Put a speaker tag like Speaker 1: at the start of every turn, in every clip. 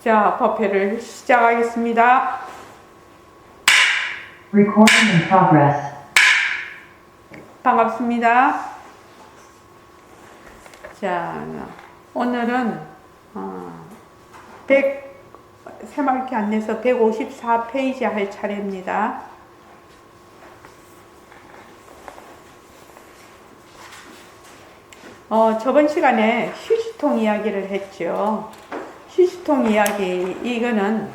Speaker 1: 자, 법회를 시작하겠습니다.
Speaker 2: Recording in progress.
Speaker 1: 반갑습니다. 자, 오늘은 새mark 안 내서 154페이지 할 차례입니다. 저번 시간에 휴지통 이야기를 했죠. 휴지통 이야기, 이거는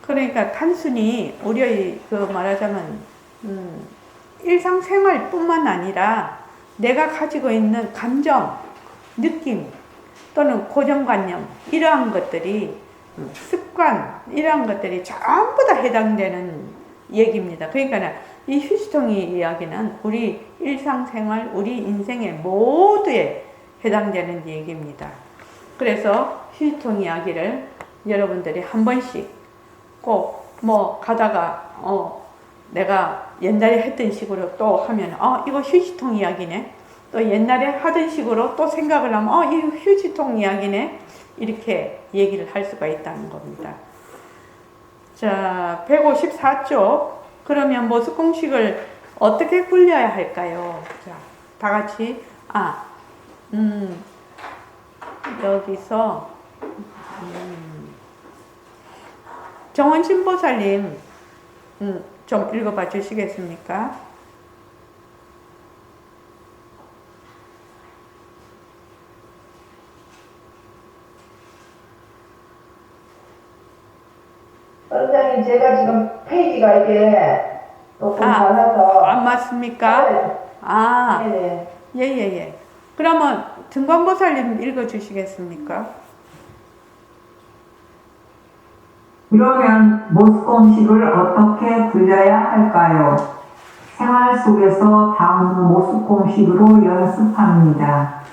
Speaker 1: 그러니까 단순히 우리의 말하자면 일상생활 뿐만 아니라 내가 가지고 있는 감정, 느낌 또는 고정관념, 이러한 것들이 습관, 이러한 것들이 전부 다 해당되는 얘기입니다. 그러니까 이 휴지통 이야기는 우리 일상생활, 우리 인생의 모두에 해당되는 얘기입니다. 그래서 휴지통 이야기를 여러분들이 한 번씩 꼭 가다가 내가 옛날에 했던 식으로 또 하면 이거 휴지통 이야기네, 또 옛날에 하던 식으로 또 생각을 하면 이거 휴지통 이야기네, 이렇게 얘기를 할 수가 있다는 겁니다. 자, 154쪽. 그러면 모습 공식을 어떻게 굴려야 할까요? 자, 다 같이 여기서 정원신보살님 좀 읽어봐 주시겠습니까?
Speaker 3: 원장님, 제가 지금 페이지가 이게 조금 많아서
Speaker 1: 안 맞습니까?
Speaker 3: 네네.
Speaker 1: 예. 그러면 등광보살님 읽어 주시겠습니까?
Speaker 4: 그러면 모습 공식을 어떻게 굴려야 할까요? 생활 속에서 다음 모습 공식으로 연습합니다.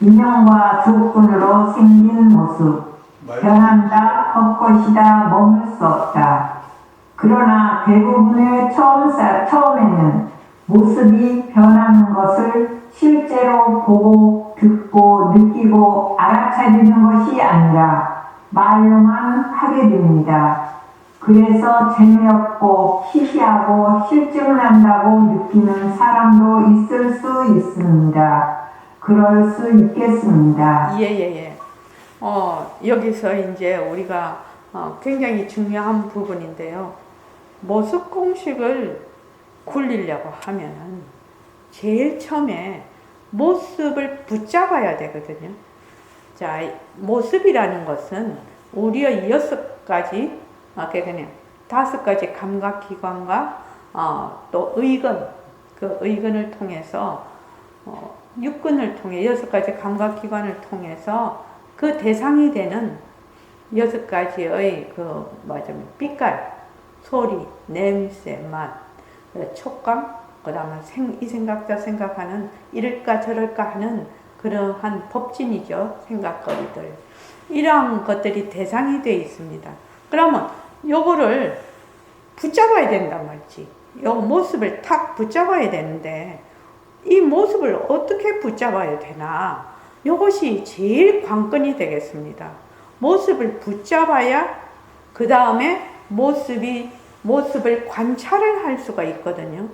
Speaker 4: 인형과 조건으로 생긴 모습. 변한다, 헛것이다, 머물 수 없다. 그러나 대부분의 처음에는 모습이 변하는 것을 실제로 보고, 듣고, 느끼고, 알아차리는 것이 아니라 말로만 하게 됩니다. 그래서 재미없고 시시하고 실증난다고 느끼는 사람도 있을 수 있습니다. 그럴 수 있겠습니다.
Speaker 1: 예. 여기서 이제 우리가 굉장히 중요한 부분인데요. 모습 공식을 굴리려고 하면은 제일 처음에 모습을 붙잡아야 되거든요. 자, 모습이라는 것은 우리의 6가지, 그냥 5가지 감각기관과 또 의건, 그 의건을 통해서 육근을 통해 6가지 감각기관을 통해서 그 대상이 되는 6가지의 빛깔, 소리, 냄새, 맛, 촉감, 그 다음에 이 생각 저 생각하는 이럴까 저럴까 하는 그러한 법진이죠. 생각거리들. 이러한 것들이 대상이 되어 있습니다. 그러면 요거를 붙잡아야 된단 말이지. 요 모습을 탁 붙잡아야 되는데 이 모습을 어떻게 붙잡아야 되나? 요것이 제일 관건이 되겠습니다. 모습을 붙잡아야 그 다음에 모습을 관찰을 할 수가 있거든요.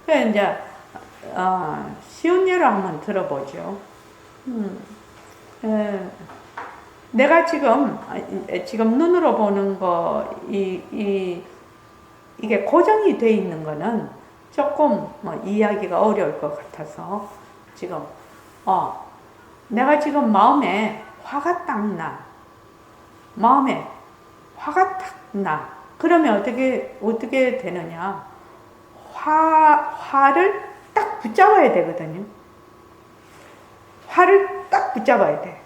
Speaker 1: 그래서 이제 쉬운 예로 한번 들어보죠. 내가 지금 눈으로 보는 거, 이게 고정이 돼 있는 거는 조금 이해하기가 어려울 것 같아서 지금 내가 지금 마음에 화가 딱 나. 마음에 화가 딱 나. 그러면 어떻게 되느냐? 화를 딱 붙잡아야 되거든요. 화를 딱 붙잡아야 돼.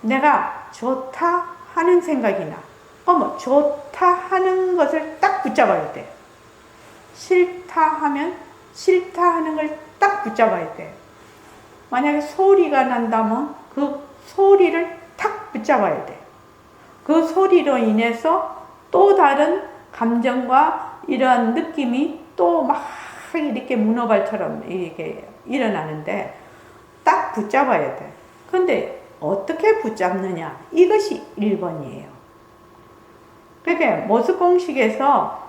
Speaker 1: 내가 좋다 하는 생각이 나. 좋다 하는 것을 딱 붙잡아야 돼. 싫다 하면 싫다 하는 걸 딱 붙잡아야 돼. 만약에 소리가 난다면 그 소리를 탁 붙잡아야 돼. 그 소리로 인해서 또 다른 감정과 이러한 느낌이 또 막 이렇게 문어발처럼 이렇게 일어나는데 딱 붙잡아야 돼. 근데 어떻게 붙잡느냐, 이것이 1번이에요. 그러니까 모습 공식에서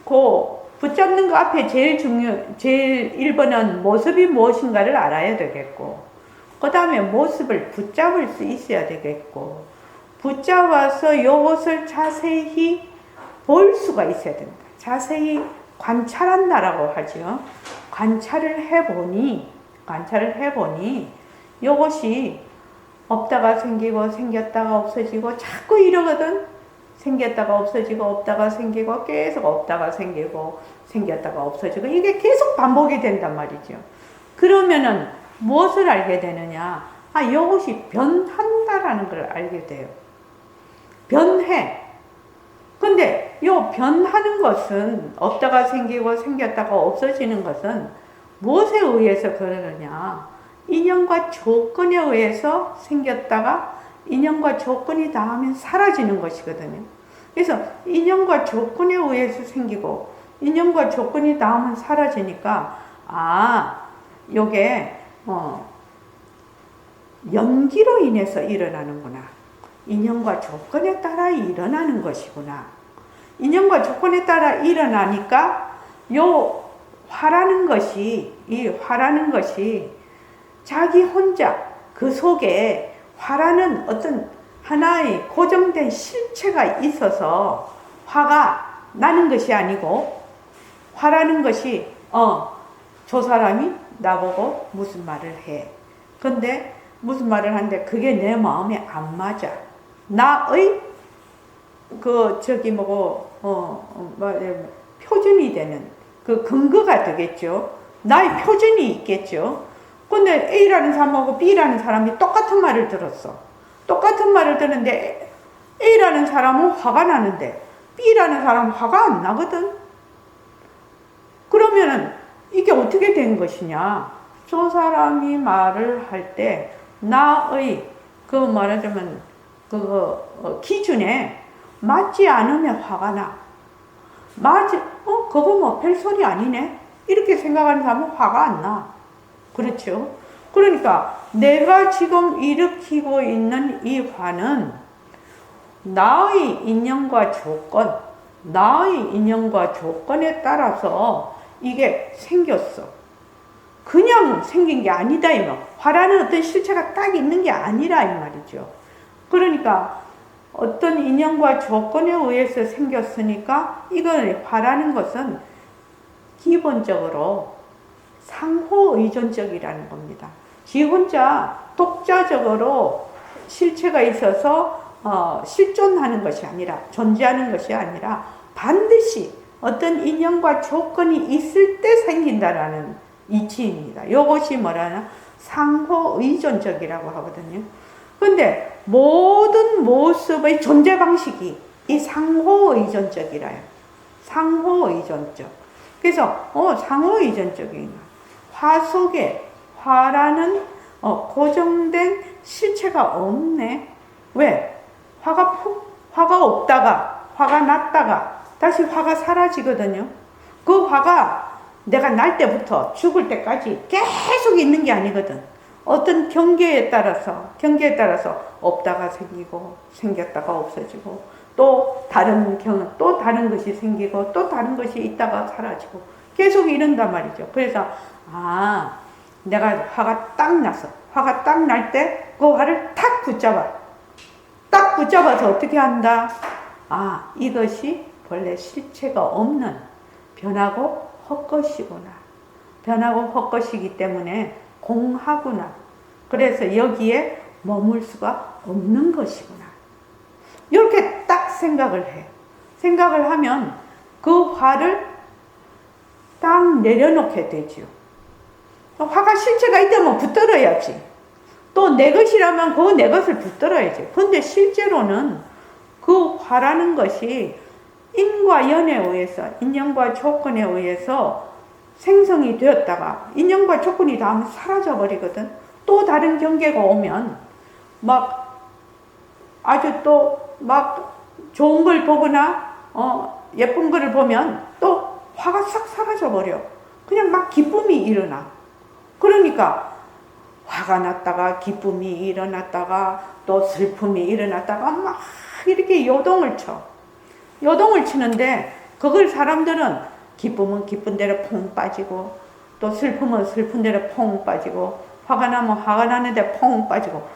Speaker 1: 그 붙잡는 거 앞에 제일 1번은 모습이 무엇인가를 알아야 되겠고, 그 다음에 모습을 붙잡을 수 있어야 되겠고, 붙잡아서 이것을 자세히 볼 수가 있어야 된다. 자세히 관찰한다라고 하죠. 관찰을 해보니 이것이 없다가 생기고 생겼다가 없어지고 자꾸 이러거든. 생겼다가 없어지고 없다가 생기고 계속 없다가 생기고 생겼다가 없어지고 이게 계속 반복이 된단 말이죠. 그러면은 무엇을 알게 되느냐? 아, 이것이 변한다라는 걸 알게 돼요. 변해. 근데 이 변하는 것은 없다가 생기고 생겼다가 없어지는 것은 무엇에 의해서 그러느냐? 인연과 조건에 의해서 생겼다가 인연과 조건이 닿으면 사라지는 것이거든요. 그래서 인연과 조건에 의해서 생기고 인연과 조건이 닿으면 사라지니까 요게 연기로 인해서 일어나는구나. 인연과 조건에 따라 일어나는 것이구나. 인연과 조건에 따라 일어나니까 요 화라는 것이 자기 혼자 그 속에 화라는 어떤 하나의 고정된 실체가 있어서 화가 나는 것이 아니고, 화라는 것이 저 사람이 나보고 무슨 말을 해. 근데 무슨 말을 하는데 그게 내 마음에 안 맞아. 나의 표준이 되는 그 근거가 되겠죠. 나의 표준이 있겠죠. 근데 A라는 사람하고 B라는 사람이 똑같은 말을 들었어. 똑같은 말을 듣는데 A라는 사람은 화가 나는데 B라는 사람은 화가 안 나거든. 그러면은 이게 어떻게 된 것이냐? 저 사람이 말을 할 때 나의 말하자면 기준에 맞지 않으면 화가 나. 그거 뭐 별소리 아니네. 이렇게 생각하는 사람은 화가 안 나. 그렇죠? 그러니까 내가 지금 일으키고 있는 이 화는 나의 인연과 조건에 따라서 이게 생겼어. 그냥 생긴 게 아니다 이 말. 화라는 어떤 실체가 딱 있는 게 아니라 이 말이죠. 그러니까 어떤 인연과 조건에 의해서 생겼으니까 이걸 화라는 것은 기본적으로 상호의존적이라는 겁니다. 지 혼자 독자적으로 실체가 있어서 실존하는 것이 아니라, 존재하는 것이 아니라 반드시 어떤 인연과 조건이 있을 때 생긴다라는 이치입니다. 이것이 뭐라나 상호의존적이라고 하거든요. 근데 모든 모습의 존재 방식이 이 상호의존적이라요. 상호의존적. 그래서 상호의존적인 화 속에 화라는 고정된 실체가 없네. 왜? 화가 없다가 화가 났다가 다시 화가 사라지거든요. 그 화가 내가 날 때부터 죽을 때까지 계속 있는 게 아니거든. 어떤 경계에 따라서 없다가 생기고 생겼다가 없어지고 또 다른 것이 생기고 또 다른 것이 있다가 사라지고 계속 이런단 말이죠. 그래서 내가 화가 딱 났어. 화가 딱 날 때 그 화를 탁 붙잡아서 어떻게 한다? 이것이 본래 실체가 없는 변하고 헛것이구나. 변하고 헛것이기 때문에 공하구나. 그래서 여기에 머물 수가 없는 것이구나. 이렇게 딱 생각을 해. 생각을 하면 그 화를 딱 내려놓게 되죠. 화가 실체가 있다면 붙들어야지. 또 내 것이라면 그 내 것을 붙들어야지. 근데 실제로는 그 화라는 것이 인과 연에 의해서, 인연과 조건에 의해서 생성이 되었다가 인연과 조건이 닿으면 사라져 버리거든. 또 다른 경계가 오면 아주 또 좋은 걸 보거나 예쁜 거를 보면 또 화가 싹 사라져 버려. 그냥 기쁨이 일어나. 그러니까 화가 났다가 기쁨이 일어났다가 또 슬픔이 일어났다가 막 이렇게 요동을 쳐. 요동을 치는데 그걸 사람들은 기쁨은 기쁜 대로 퐁 빠지고 또 슬픔은 슬픈 대로 퐁 빠지고 화가 나면 화가 나는데 퐁 빠지고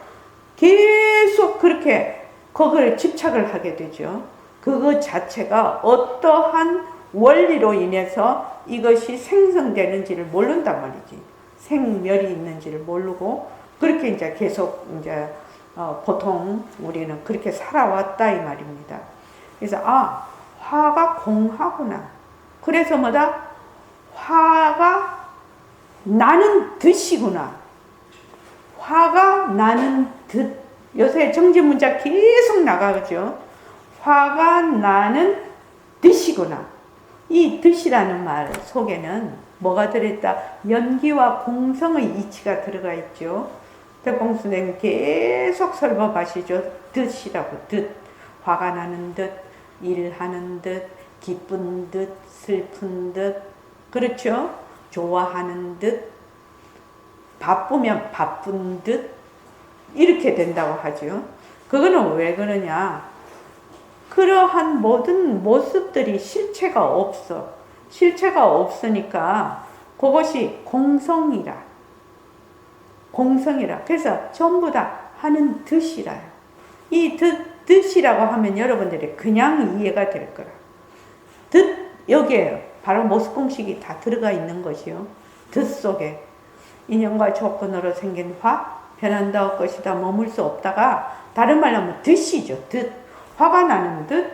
Speaker 1: 계속 그렇게 그걸 집착을 하게 되죠. 그것 자체가 어떠한 원리로 인해서 이것이 생성되는지를 모른단 말이지. 생멸이 있는지를 모르고 그렇게 이제 계속 이제 보통 우리는 그렇게 살아왔다 이 말입니다. 그래서 화가 공하구나. 그래서 뭐다? 화가 나는 듯이구나. 화가 나는 듯. 요새 정지문자 계속 나가죠. 화가 나는 듯이구나. 이 듯이라는 말 속에는 뭐가 들어있다? 연기와 공성의 이치가 들어가 있죠. 백봉 선생님 계속 설법하시죠. 듯이라고. 듯. 화가 나는 듯, 일하는 듯, 기쁜 듯, 슬픈 듯. 그렇죠? 좋아하는 듯, 바쁘면 바쁜 듯. 이렇게 된다고 하죠. 그거는 왜 그러냐? 그러한 모든 모습들이 실체가 없어. 실체가 없으니까 그것이 공성이라. 공성이라. 그래서 전부 다 하는 듯이라요. 이 듯이라고 하면 여러분들이 그냥 이해가 될 거라. 여기에 바로 모습공식이 다 들어가 있는 것이요. 듯 속에 인연과 조건으로 생긴 화, 변한다 할 것이다, 머물 수 없다가 다른 말로 하면 듯이죠. 화가 나는 듯,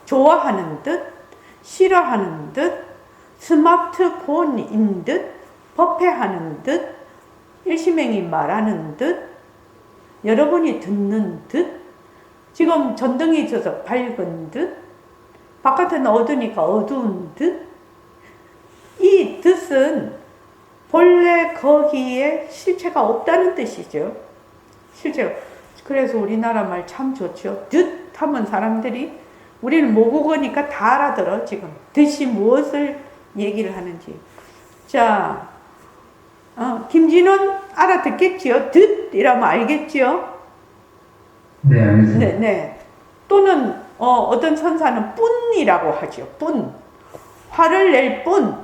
Speaker 1: 좋아하는 듯, 싫어하는 듯, 스마트폰인 듯, 법회하는 듯, 일시맹이 말하는 듯, 여러분이 듣는 듯, 지금 전등이 있어서 밝은 듯, 바깥은 어두우니까 어두운 듯. 이 듯은 본래 거기에 실체가 없다는 뜻이죠. 실체가. 그래서 우리나라 말 참 좋죠. 듯 하면 사람들이 우리는 모국어니까 다 알아들어 지금. 듯이 무엇을 얘기를 하는지. 자, 김진원 알아듣겠지요? 듯 이라면 알겠지요?
Speaker 5: 네, 알겠습니다.
Speaker 1: 네, 네. 또는 어떤 선사는 뿐이라고 하죠. 뿐. 화를 낼 뿐,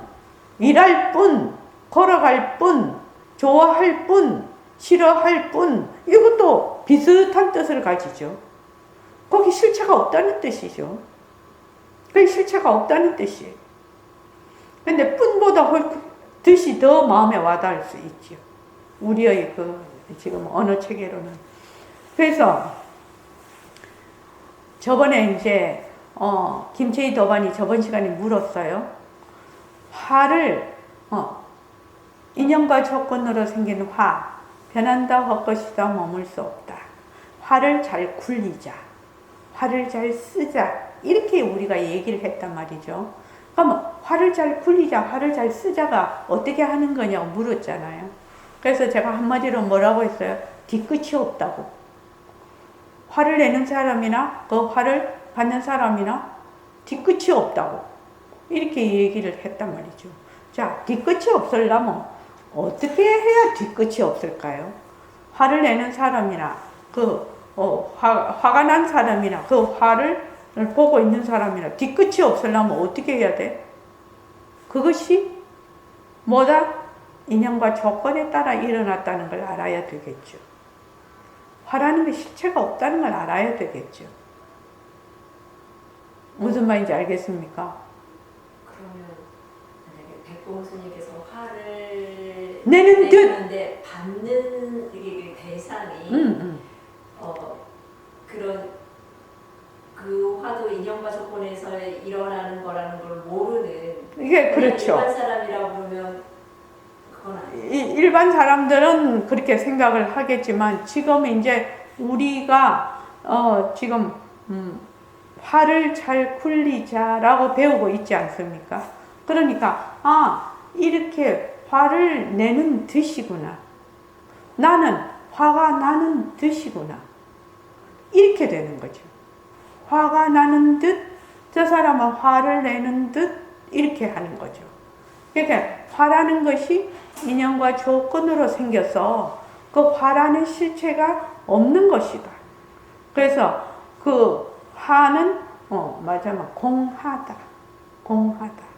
Speaker 1: 일할 뿐, 걸어갈 뿐, 좋아할 뿐, 싫어할 뿐. 이것도 비슷한 뜻을 가지죠. 거기 실체가 없다는 뜻이죠. 그게 실체가 없다는 뜻이에요. 근데 뿐보다 뜻이 더 마음에 와닿을 수 있죠. 우리의 지금 언어 체계로는. 그래서 저번에 이제 김채희 도반이 저번 시간에 물었어요. 화를 인연과 조건으로 생긴 화, 변한다 할 것이다, 머물 수 없다. 화를 잘 굴리자, 화를 잘 쓰자, 이렇게 우리가 얘기를 했단 말이죠. 그러면 화를 잘 굴리자, 화를 잘 쓰자가 어떻게 하는 거냐고 물었잖아요. 그래서 제가 한마디로 뭐라고 했어요? 뒤끝이 없다고. 화를 내는 사람이나 그 화를 받는 사람이나 뒤끝이 없다고 이렇게 얘기를 했단 말이죠. 자, 뒤끝이 없으려면 어떻게 해야 뒤끝이 없을까요? 화를 내는 사람이나 화가 난 사람이나 그 화를 보고 있는 사람이나 뒤끝이 없으려면 어떻게 해야 돼? 그것이 뭐다? 인연과 조건에 따라 일어났다는 걸 알아야 되겠죠. 화라는 게 실체가 없다는 걸 알아야 되겠죠. 무슨 말인지 알겠습니까?
Speaker 6: 그러면 만약에 백봉스님께서 화를
Speaker 1: 내는 듯
Speaker 6: 내는데 받는 이게 대상이 그런 그 화도 인연과 조건에서 일어나는 거라는 걸 모르는
Speaker 1: 이게 그렇죠.
Speaker 6: 일반 사람이라고 그러면 그건 아니에요.
Speaker 1: 일반 사람들은 그렇게 생각을 하겠지만 지금 이제 우리가 지금 화를 잘 굴리자라고 배우고 있지 않습니까? 그러니까 이렇게 화를 내는 듯이구나. 나는 화가 나는 듯이구나. 이렇게 되는 거죠. 화가 나는 듯, 저 사람은 화를 내는 듯 이렇게 하는 거죠. 그러니까 화라는 것이 인연과 조건으로 생겨서 그 화라는 실체가 없는 것이다. 그래서 그 화는 맞아요. 공하다. 공하다.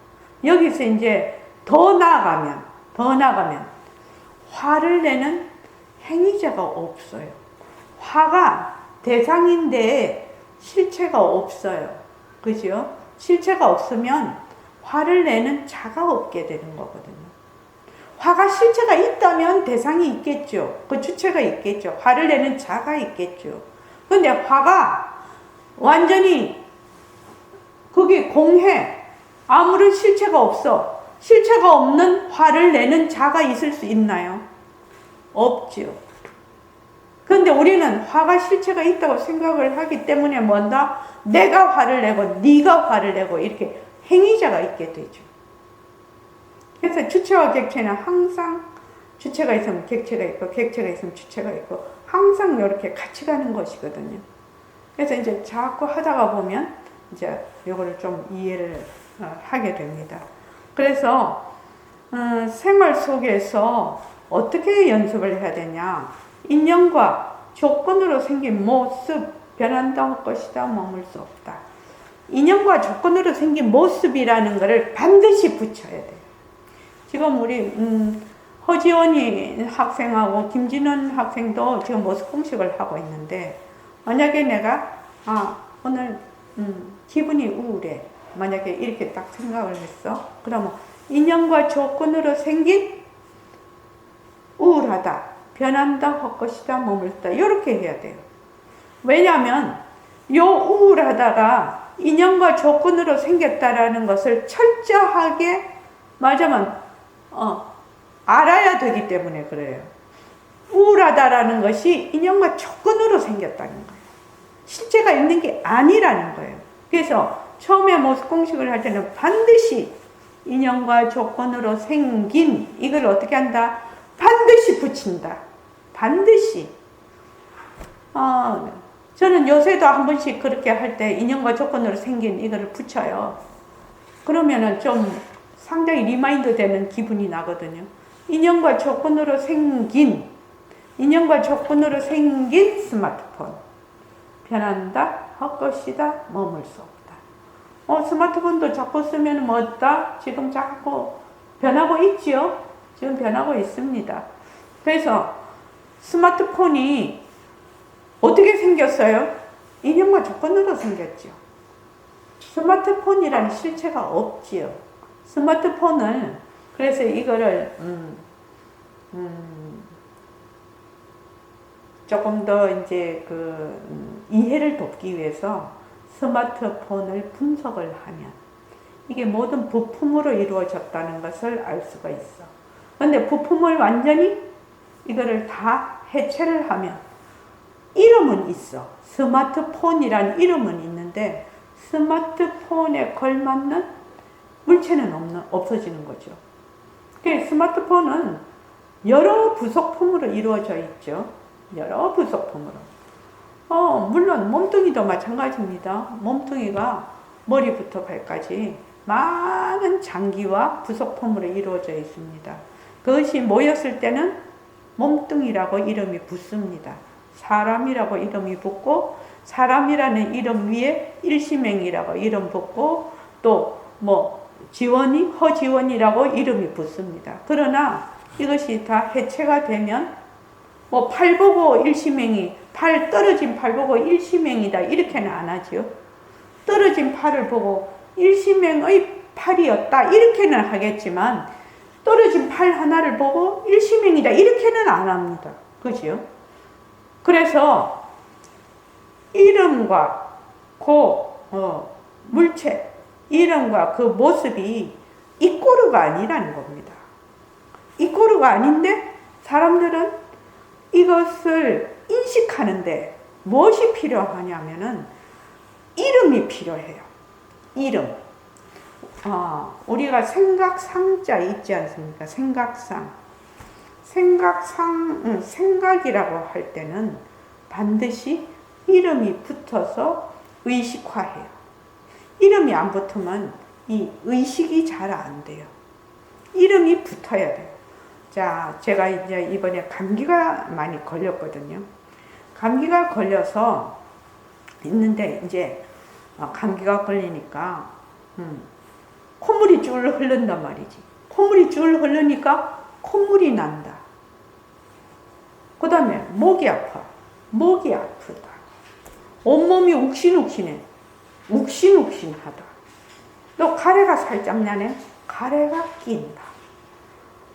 Speaker 1: 여기서 이제 더 나아가면 화를 내는 행위자가 없어요. 화가 대상인데 실체가 없어요. 그죠? 실체가 없으면 화를 내는 자가 없게 되는 거거든요. 화가 실체가 있다면 대상이 있겠죠. 그 주체가 있겠죠. 화를 내는 자가 있겠죠. 근데 화가 완전히 그게 공해. 아무런 실체가 없어. 실체가 없는 화를 내는 자가 있을 수 있나요? 없죠. 그런데 우리는 화가 실체가 있다고 생각을 하기 때문에 뭔가 내가 화를 내고 네가 화를 내고 이렇게 행위자가 있게 되죠. 그래서 주체와 객체는 항상 주체가 있으면 객체가 있고 객체가 있으면 주체가 있고 항상 이렇게 같이 가는 것이거든요. 그래서 이제 자꾸 하다가 보면 이제 이거를 좀 이해를 하게 됩니다. 그래서 생활 속에서 어떻게 연습을 해야 되냐? 인연과 조건으로 생긴 모습 변한다 할 것이다 머물 수 없다. 인연과 조건으로 생긴 모습이라는 것을 반드시 붙여야 돼요. 지금 우리 허지원이 학생하고 김진원 학생도 지금 모습 공식을 하고 있는데 만약에 내가 오늘 기분이 우울해. 만약에 이렇게 딱 생각을 했어. 그러면 인연과 조건으로 생긴 우울하다, 변한다, 헛것이다, 머물다 이렇게 해야 돼요. 왜냐하면 요 우울하다가 인연과 조건으로 생겼다라는 것을 철저하게 말하자면 알아야 되기 때문에 그래요. 우울하다라는 것이 인연과 조건으로 생겼다는 거예요. 실체가 있는 게 아니라는 거예요. 그래서 처음에 모습 공식을 할 때는 반드시 인연과 조건으로 생긴 이걸 어떻게 한다? 반드시 붙인다. 반드시. 저는 요새도 한 번씩 그렇게 할 때 인연과 조건으로 생긴 이거를 붙여요. 그러면은 좀 상당히 리마인드 되는 기분이 나거든요. 인연과 조건으로 생긴 스마트폰. 변한다, 헛것이다, 머물 수 없다. 스마트폰도 자꾸 쓰면 뭐다? 지금 자꾸 변하고 있지요? 지금 변하고 있습니다. 그래서 스마트폰이 어떻게 생겼어요? 인연과 조건으로 생겼죠. 스마트폰이라는 실체가 없지요. 스마트폰을 그래서 이거를 조금 더 이제 이해를 돕기 위해서 스마트폰을 분석을 하면 이게 모든 부품으로 이루어졌다는 것을 알 수가 있어. 그런데 부품을 완전히 이거를 다 해체를 하면 이름은 있어. 스마트폰이란 이름은 있는데 스마트폰에 걸맞는 물체는 없어지는 거죠. 스마트폰은 여러 부속품으로 이루어져 있죠. 여러 부속품으로. 물론 몸뚱이도 마찬가지입니다. 몸뚱이가 머리부터 발까지 많은 장기와 부속품으로 이루어져 있습니다. 그것이 모였을 때는 몸뚱이라고 이름이 붙습니다. 사람이라고 이름이 붙고 사람이라는 이름 위에 일시맹이라고 이름 붙고 또 지원이 허지원이라고 이름이 붙습니다. 그러나 이것이 다 해체가 되면 팔 보고 일시맹이 떨어진 팔 보고 일시맹이다 이렇게는 안 하죠. 떨어진 팔을 보고 일시맹의 팔이었다 이렇게는 하겠지만 떨어진 팔 하나를 보고 일시맹이다 이렇게는 안 합니다. 그죠? 그래서 이름과 물체, 이름과 그 모습이 이꼬르가 아니라는 겁니다. 이꼬르가 아닌데 사람들은 이것을 인식하는데 무엇이 필요하냐면은 이름이 필요해요. 이름. 우리가 생각상자 있지 않습니까? 생각이라고 할 때는 반드시 이름이 붙어서 의식화해요. 이름이 안 붙으면 이 의식이 잘 안 돼요. 이름이 붙어야 돼요. 자, 제가 이제 이번에 감기가 많이 걸렸거든요. 감기가 걸려서 있는데 이제 감기가 걸리니까 콧물이 줄 흐른단 말이지. 콧물이 줄 흐르니까 콧물이 난다. 그 다음에 목이 아파. 목이 아프다. 온몸이 욱신욱신해. 욱신욱신하다. 또 가래가 살짝 나네. 가래가 낀다.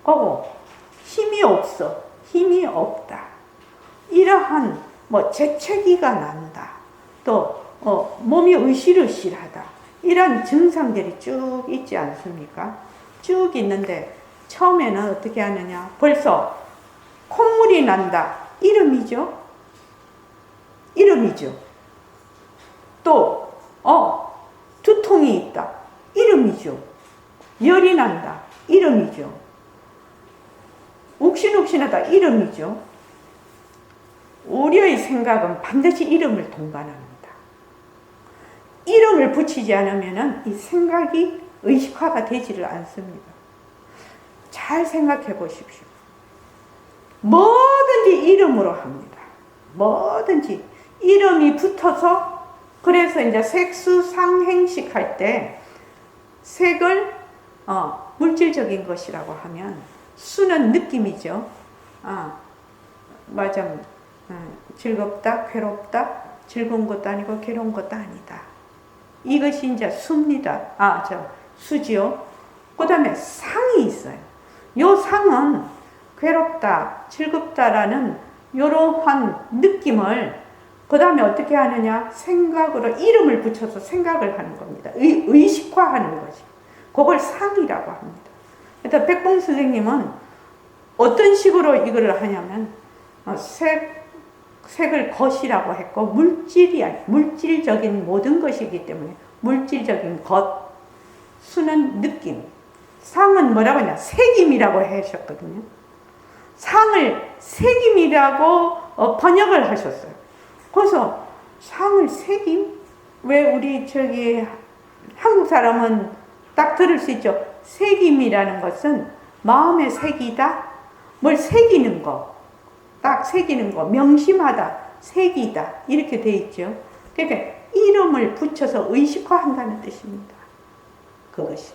Speaker 1: 그리고 힘이 없어. 힘이 없다. 이러한 재채기가 난다. 또 몸이 으실으실하다. 이런 증상들이 쭉 있지 않습니까? 쭉 있는데 처음에는 어떻게 하느냐. 벌써 콧물이 난다. 이름이죠. 이름이죠. 또 두통이 있다. 이름이죠. 열이 난다. 이름이죠. 욱신욱신하다. 이름이죠. 우리의 생각은 반드시 이름을 동반합니다. 이름을 붙이지 않으면 이 생각이 의식화가 되지를 않습니다. 잘 생각해 보십시오. 뭐든지 이름으로 합니다. 뭐든지 이름이 붙어서, 그래서 이제 색수상행식 할 때 색을 물질적인 것이라고 하면 수는 느낌이죠. 맞아. 즐겁다, 괴롭다, 즐거운 것도 아니고 괴로운 것도 아니다. 이것이 이제 수입니다. 수지요. 그 다음에 상이 있어요. 요 상은 괴롭다, 즐겁다라는 이러한 느낌을 그 다음에 어떻게 하느냐? 생각으로 이름을 붙여서 생각을 하는 겁니다. 의식화하는 거지. 그걸 상이라고 합니다. 그래서 백봉 선생님은 어떤 식으로 이거를 하냐면 색을 것이라고 했고, 물질적인 모든 것이기 때문에 물질적인 것, 수는 느낌, 상은 뭐라고 하냐? 색임이라고 하셨거든요. 상을 색임이라고 번역을 하셨어요. 그래서 상을 색임? 왜 우리 한국 사람은 딱 들을 수 있죠. 색임이라는 것은 마음의 색이다. 뭘 새기는 거. 딱 새기는 거. 명심하다. 색이다. 이렇게 돼 있죠. 그러니까 이름을 붙여서 의식화한다는 뜻입니다. 그것이.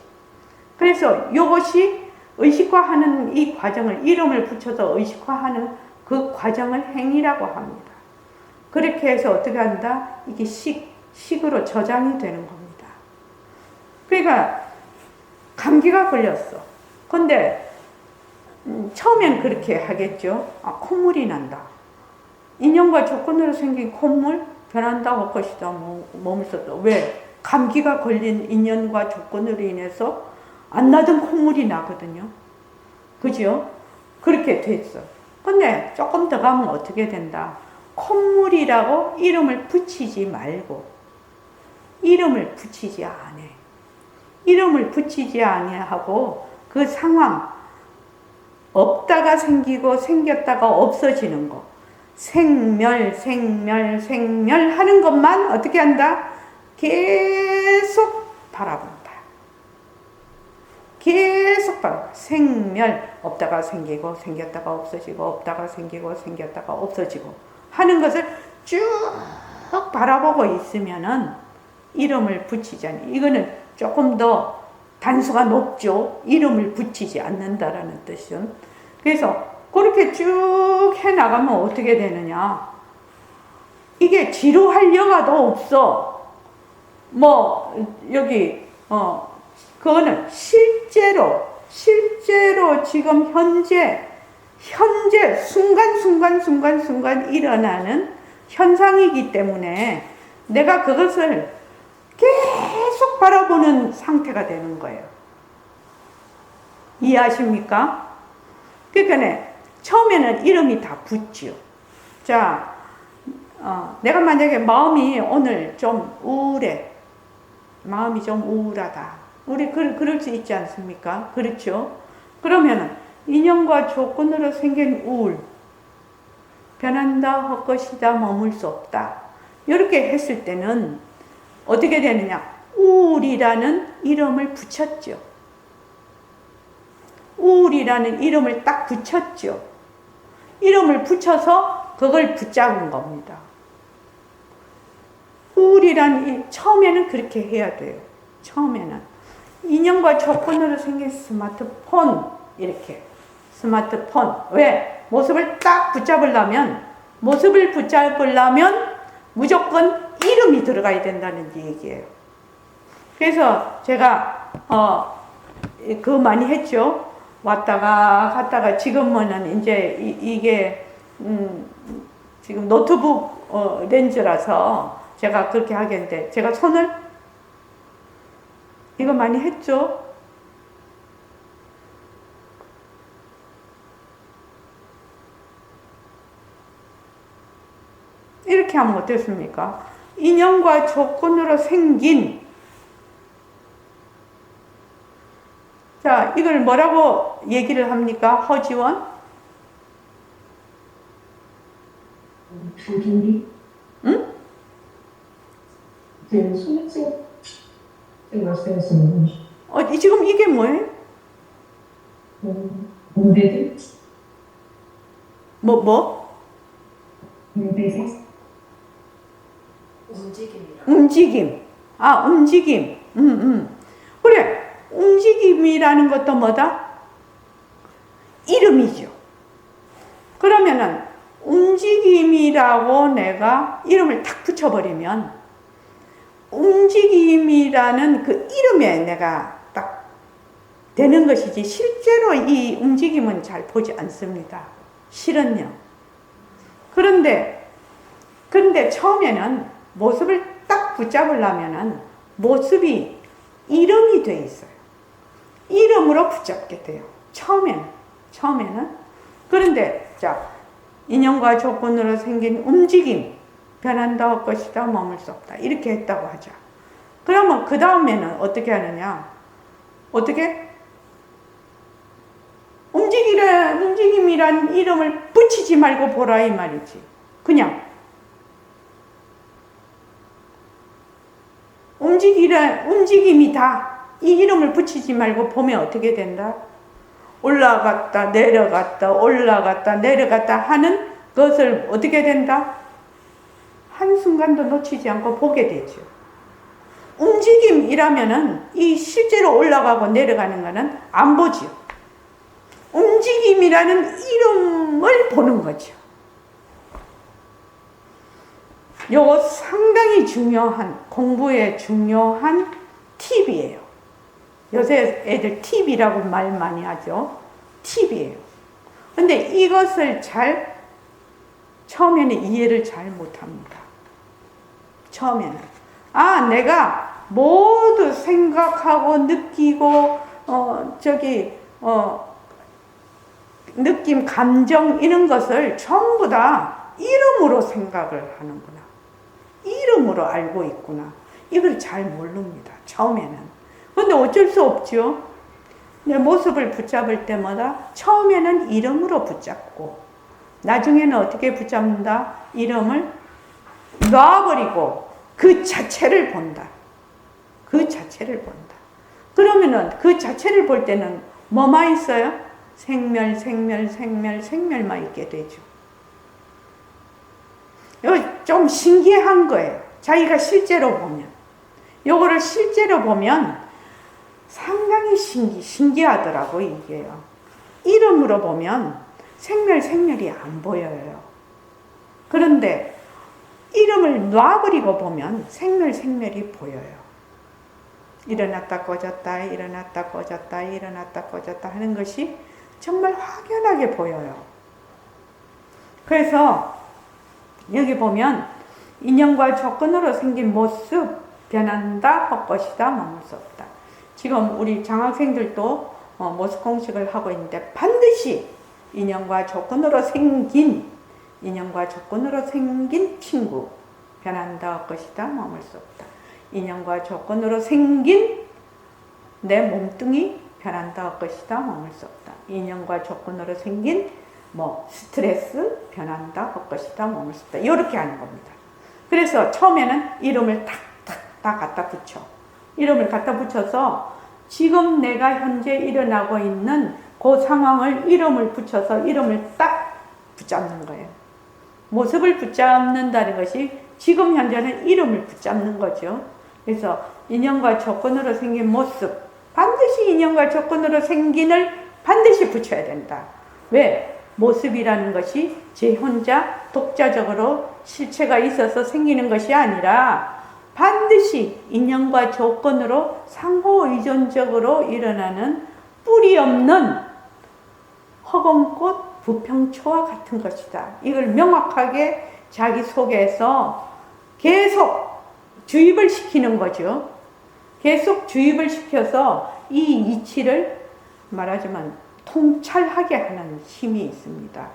Speaker 1: 그래서 이것이 의식화하는 이 과정을, 이름을 붙여서 의식화하는 그 과정을 행위라고 합니다. 그렇게 해서 어떻게 한다? 이게 식으로 저장이 되는 겁니다. 그러니까 감기가 걸렸어. 근데 처음엔 그렇게 하겠죠. 콧물이 난다. 인연과 조건으로 생긴 콧물 변한다 할 것이다. 몸을 썼다. 왜? 감기가 걸린 인연과 조건으로 인해서 안 나던 콧물이 나거든요. 그죠? 그렇게 됐어. 근데 조금 더 가면 어떻게 된다? 콧물이라고 이름을 붙이지 말고, 이름을 붙이지 않아. 이름을 붙이지 아니하고 그 상황, 없다가 생기고 생겼다가 없어지는 거, 생멸 하는 것만 어떻게 한다? 계속 바라본다. 계속 바라본다. 생멸, 없다가 생기고 생겼다가 없어지고, 없다가 생기고 생겼다가 없어지고 하는 것을 쭉 바라보고 있으면은 이름을 붙이지 않아. 이거는 조금 더 단수가 높죠. 이름을 붙이지 않는다라는 뜻은. 그래서 그렇게 쭉 해나가면 어떻게 되느냐. 이게 지루할 여가도 없어. 여기, 그거는 실제로 지금 현재 순간 일어나는 현상이기 때문에 내가 그것을 계속 바라보는 상태가 되는 거예요. 이해하십니까? 그러니까 처음에는 이름이 다 붙지요. 자, 내가 만약에 마음이 오늘 좀 우울해. 마음이 좀 우울하다. 우리 그럴 수 있지 않습니까? 그렇죠? 그러면은 인연과 조건으로 생긴 우울. 변한다 할 것이다, 머물 수 없다. 이렇게 했을 때는 어떻게 되느냐? 우울이라는 이름을 붙였죠. 우울이라는 이름을 딱 붙였죠. 이름을 붙여서 그걸 붙잡은 겁니다. 우울이라는 처음에는 그렇게 해야 돼요. 처음에는 인형과 조건으로 생긴 스마트폰, 이렇게 스마트폰. 왜? 모습을 딱 붙잡으려면 무조건 이름이 들어가야 된다는 얘기예요. 그래서 제가 그거 많이 했죠. 왔다가 갔다가 지금은 이제 이게 지금 노트북 렌즈라서 제가 그렇게 하겠는데, 제가 손을 이거 많이 했죠. 이렇게 하면 어떻습니까? 인형과 조건으로 생긴, 자, 이걸 뭐라고 얘기를 합니까? 허지원?
Speaker 3: 조준비?
Speaker 1: 응?
Speaker 3: 지금 소매증 말씀하시는
Speaker 1: 지금 이게 뭐예요?
Speaker 3: 문제들?
Speaker 1: 뭐?
Speaker 3: 문제들?
Speaker 6: 움직임이라.
Speaker 1: 움직임. 움직임. 그래. 움직임이라는 것도 뭐다? 이름이죠. 그러면은 움직임이라고 내가 이름을 탁 붙여버리면 움직임이라는 그 이름에 내가 딱 되는 것이지, 실제로 이 움직임은 잘 보지 않습니다. 실은요. 그런데 처음에는 모습을 딱 붙잡으려면은 모습이 이름이 돼 있어요. 이름으로 붙잡게 돼요. 처음에는. 그런데 자, 인형과 조건으로 생긴 움직임, 변한다 할 것이다, 머물 수 없다, 이렇게 했다고 하자. 그러면 그 다음에는 어떻게 하느냐? 어떻게? 움직임이란 이름을 붙이지 말고 보라 이 말이지. 그냥 움직임이다, 이 이름을 붙이지 말고 보면 어떻게 된다? 올라갔다 내려갔다 하는 것을 어떻게 된다? 한순간도 놓치지 않고 보게 되죠. 움직임이라면은 이 실제로 올라가고 내려가는 거는 안 보죠. 움직임이라는 이름을 보는 거죠. 요거 상당히 중요한, 공부에 중요한 팁이에요. 요새 애들 팁이라고 말 많이 하죠. 팁이에요. 근데 이것을 처음에는 이해를 잘 못합니다. 처음에는. 내가 모두 생각하고 느끼고, 느낌, 감정, 이런 것을 전부 다 이름으로 생각을 하는구나. 이름으로 알고 있구나. 이걸 잘 모릅니다. 처음에는. 근데 어쩔 수 없죠. 내 모습을 붙잡을 때마다 처음에는 이름으로 붙잡고, 나중에는 어떻게 붙잡는다? 이름을 놔버리고 그 자체를 본다. 그 자체를 본다. 그러면은 그 자체를 볼 때는 뭐만 있어요? 생멸만 있게 되죠. 이거 좀 신기한 거예요. 자기가 실제로 보면. 요거를 실제로 보면 상당히 신기하더라고, 이게요. 이름으로 보면 생멸이 안 보여요. 그런데 이름을 놔버리고 보면 생멸이 보여요. 일어났다 꺼졌다 하는 것이 정말 확연하게 보여요. 그래서 여기 보면 인형과 조건으로 생긴 모습, 변한다 할 것이다, 머물 수 없다. 지금 우리 장학생들도 모습 공식을 하고 있는데, 반드시 인형과 조건으로 생긴 친구, 변한다 할 것이다, 머물 수 없다. 인형과 조건으로 생긴 내 몸뚱이, 변한다 할 것이다, 머물 수 없다. 인형과 조건으로 생긴 스트레스, 변한다 할 것이다, 머물 수 없다. 이렇게 하는 겁니다. 그래서 처음에는 이름을 다 갖다 붙여. 이름을 갖다 붙여서 지금 내가 현재 일어나고 있는 그 상황을 이름을 붙여서 이름을 딱 붙잡는 거예요. 모습을 붙잡는다는 것이 지금 현재는 이름을 붙잡는 거죠. 그래서 인연과 조건으로 생긴 모습, 반드시 인연과 조건으로 생긴을 반드시 붙여야 된다. 왜? 모습이라는 것이 제 혼자 독자적으로 실체가 있어서 생기는 것이 아니라 반드시 인연과 조건으로 상호 의존적으로 일어나는 뿌리 없는 허공꽃 부평초와 같은 것이다. 이걸 명확하게 자기 속에서 계속 주입을 시키는 거죠. 계속 주입을 시켜서 이 이치를 말하자면 통찰하게 하는 힘이 있습니다.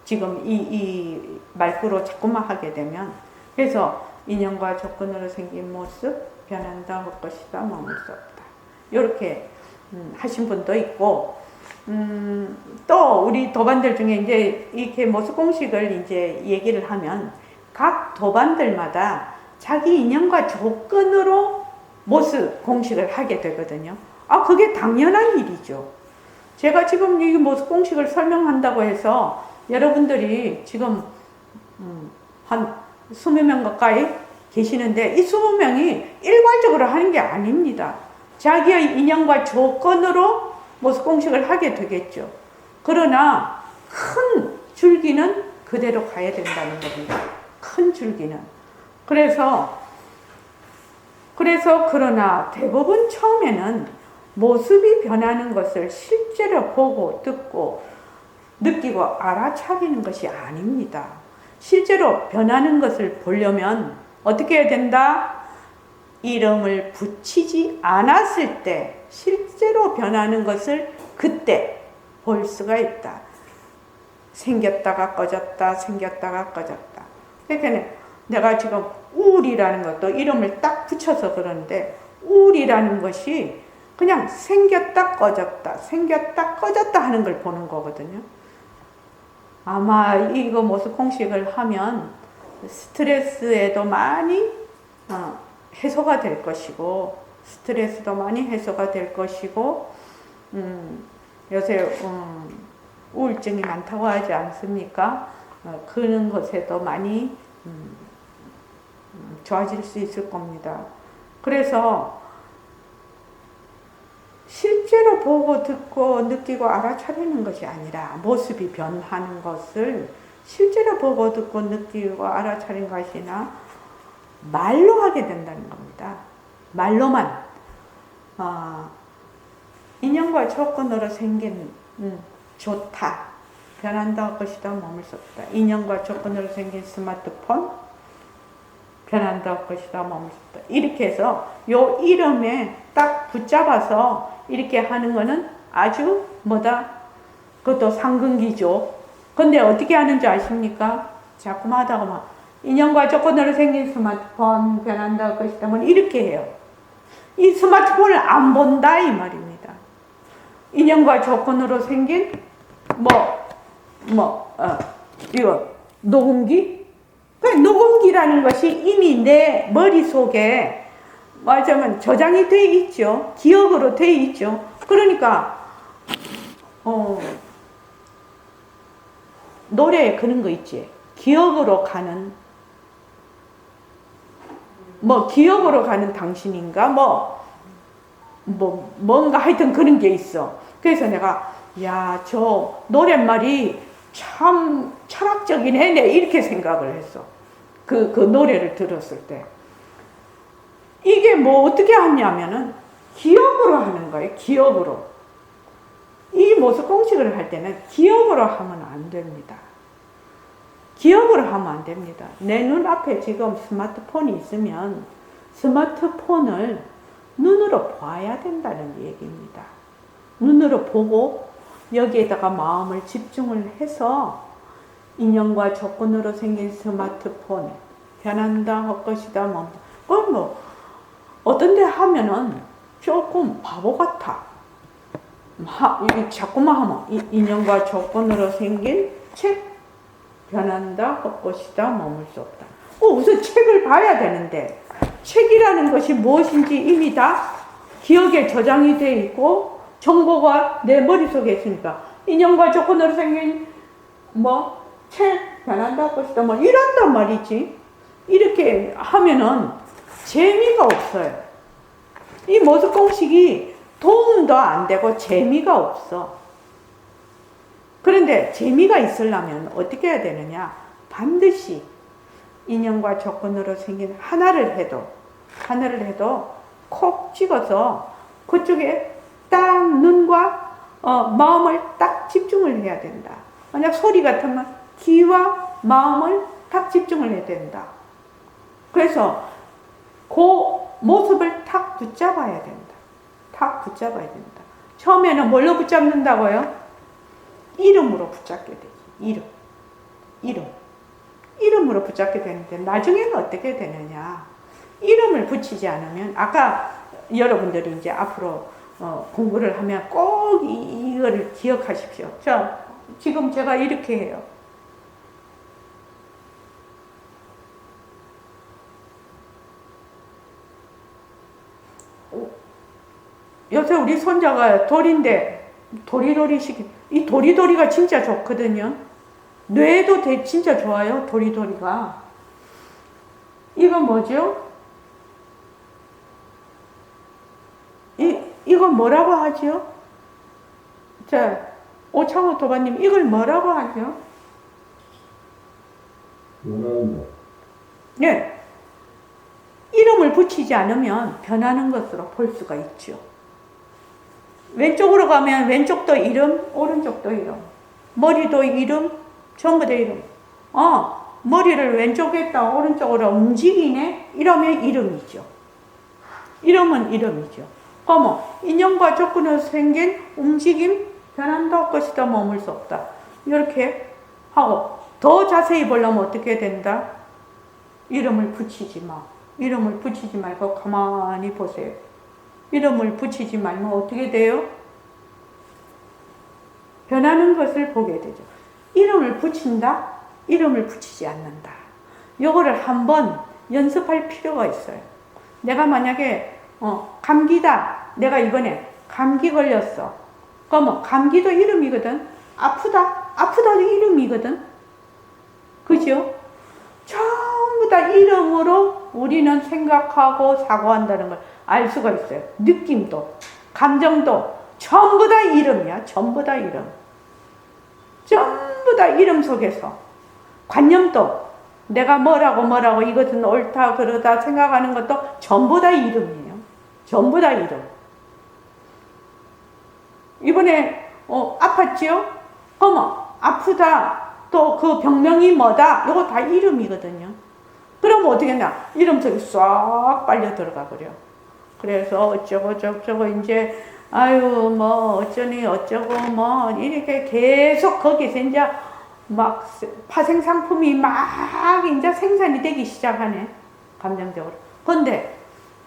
Speaker 1: 지금 이 말구로 자꾸만 하게 되면. 그래서 인연과 조건으로 생긴 모습 변한다 할 것이다 머물 수 없다. 이렇게 하신 분도 있고, 또 우리 도반들 중에 이제 이렇게 모습 공식을 이제 얘기를 하면 각 도반들마다 자기 인연과 조건으로 모습 공식을 하게 되거든요. 아, 그게 당연한 일이죠. 제가 지금 이 모습 공식을 설명한다고 해서 여러분들이 지금 한 20명 가까이 계시는데 이 20명이 일괄적으로 하는 게 아닙니다. 자기의 인연과 조건으로 모습 공식을 하게 되겠죠. 그러나 큰 줄기는 그대로 가야 된다는 겁니다. 큰 줄기는. 그래서 그러나 대부분 처음에는 모습이 변하는 것을 실제로 보고 듣고 느끼고 알아차리는 것이 아닙니다. 실제로 변하는 것을 보려면 어떻게 해야 된다? 이름을 붙이지 않았을 때 실제로 변하는 것을 그때 볼 수가 있다. 생겼다가 꺼졌다, 생겼다가 꺼졌다. 그러니까 내가 지금 우울이라는 것도 이름을 딱 붙여서 그러는데 우울이라는 것이 그냥 생겼다 꺼졌다, 생겼다 꺼졌다 하는 걸 보는 거거든요. 아마 이거 모습 공식을 하면 스트레스에도 많이 해소가 될 것이고, 스트레스도 많이 해소가 될 것이고, 요새 우울증이 많다고 하지 않습니까? 그런 것에도 많이 좋아질 수 있을 겁니다. 그래서 실제로 보고 듣고 느끼고 알아차리는 것이 아니라 모습이 변하는 것을 실제로 보고 듣고 느끼고 알아차린 것이나 말로 하게 된다는 겁니다. 말로만 인연과 조건으로 생긴 좋다, 변한다 할 것이다 머물 수 없다. 인연과 조건으로 생긴 스마트폰 변한다 할 것이다 머물 수 없다. 이렇게 해서 요 이름에 딱 붙잡아서 이렇게 하는 거는 아주 그것도 상근기죠. 근데 어떻게 하는지 아십니까? 자꾸만 하다가 막 인연과 조건으로 생긴 스마트폰 변한다 할 것이다 뭐 이렇게 해요. 이 스마트폰을 안 본다 이 말입니다. 인연과 조건으로 생긴 이거 녹음기? 그 녹음기라는 것이 이미 내 머릿속에 말하자면 저장이 돼 있죠. 기억으로 돼 있죠. 그러니까 노래에 그런 거 있지. 기억으로 가는 기억으로 가는 당신인가 뭔가 하여튼 그런 게 있어. 그래서 내가 저 노랫말이 참 철학적이네 이렇게 생각을 했어. 그 노래를 들었을 때 이게 어떻게 하냐면은 기억으로 하는 거예요. 기억으로. 이 모습 공식을 할 때는 기억으로 하면 안 됩니다. 기억으로 하면 안 됩니다. 내 눈앞에 지금 스마트폰이 있으면 스마트폰을 눈으로 봐야 된다는 얘기입니다. 눈으로 보고 여기에다가 마음을 집중을 해서 인연과 조건으로 생긴 스마트폰 변한다 할 것이다 어떤 데 하면은 조금 바보 같아. 자꾸만 하면 인연과 조건으로 생긴 책 변한다 할 것이다 머물 수 없다. 우선 책을 봐야 되는데 책이라는 것이 무엇인지 이미 다 기억에 저장이 되어 있고 정보가 내 머릿속에 있으니까 인형과 조건으로 생긴 책 변한다 것이다 이런단 말이지. 이렇게 하면은 재미가 없어요. 이 모습 공식이 도움도 안 되고 재미가 없어. 그런데 재미가 있으려면 어떻게 해야 되느냐? 반드시 인형과 조건으로 생긴 하나를 해도 콕 찍어서 그쪽에 딱 눈과 마음을 딱 집중을 해야 된다. 만약 소리 같으면 귀와 마음을 딱 집중을 해야 된다. 그래서 그 모습을 탁 붙잡아야 된다. 탁 붙잡아야 된다. 처음에는 뭘로 붙잡는다고요? 이름으로 붙잡게 되지. 이름으로 붙잡게 되는데 나중에는 어떻게 되느냐? 이름을 붙이지 않으면 아까 여러분들이 이제 앞으로 공부를 하면 꼭 이거를 기억하십시오. 자, 지금 제가 이렇게 해요. 요새 우리 손자가 돌인데 도리도리식 이 도리도리가 진짜 좋거든요. 뇌도 진짜 좋아요. 도리도리가. 이건 뭐죠? 이건 뭐라고 하죠? 자, 오창호 도반님 이걸 뭐라고 하죠? 네. 이름을 붙이지 않으면 변하는 것으로 볼 수가 있죠. 왼쪽으로 가면 왼쪽도 이름, 오른쪽도 이름. 머리도 이름, 전부 다 이름. 머리를 왼쪽에다 오른쪽으로 움직이네? 이러면 이름이죠. 이름은 이름이죠. 인형과 조건으로 생긴 움직임, 변한다 것이다 머물 수 없다. 이렇게 하고 더 자세히 보려면 어떻게 된다? 이름을 붙이지 마. 이름을 붙이지 말고 가만히 보세요. 이름을 붙이지 말면 어떻게 돼요? 변하는 것을 보게 되죠. 이름을 붙인다? 이름을 붙이지 않는다. 요거를 한번 연습할 필요가 있어요. 내가 만약에 감기다. 내가 이번에 감기 걸렸어. 그러면 감기도 이름이거든. 아프다도 이름이거든. 그죠? 전부 다 이름으로 우리는 생각하고 사고한다는 걸 알 수가 있어요. 느낌도, 감정도 전부 다 이름이야. 전부 다 이름. 전부 다 이름 속에서. 관념도 내가 뭐라고 이것은 옳다 그러다 생각하는 것도 전부 다 이름이에요. 전부 다 이름. 이번에 아팠지요? 아프다. 또 그 병명이 뭐다? 이거 다 이름이거든요. 그러면 어떻게 했나? 이름 속에 쏙 빨려 들어가 버려. 그래서 어쩌고 저쩌고 이제 어쩌니 어쩌고 이렇게 계속 거기서 이제 막 파생 상품이 막 이제 생산이 되기 시작하네. 감정적으로. 근데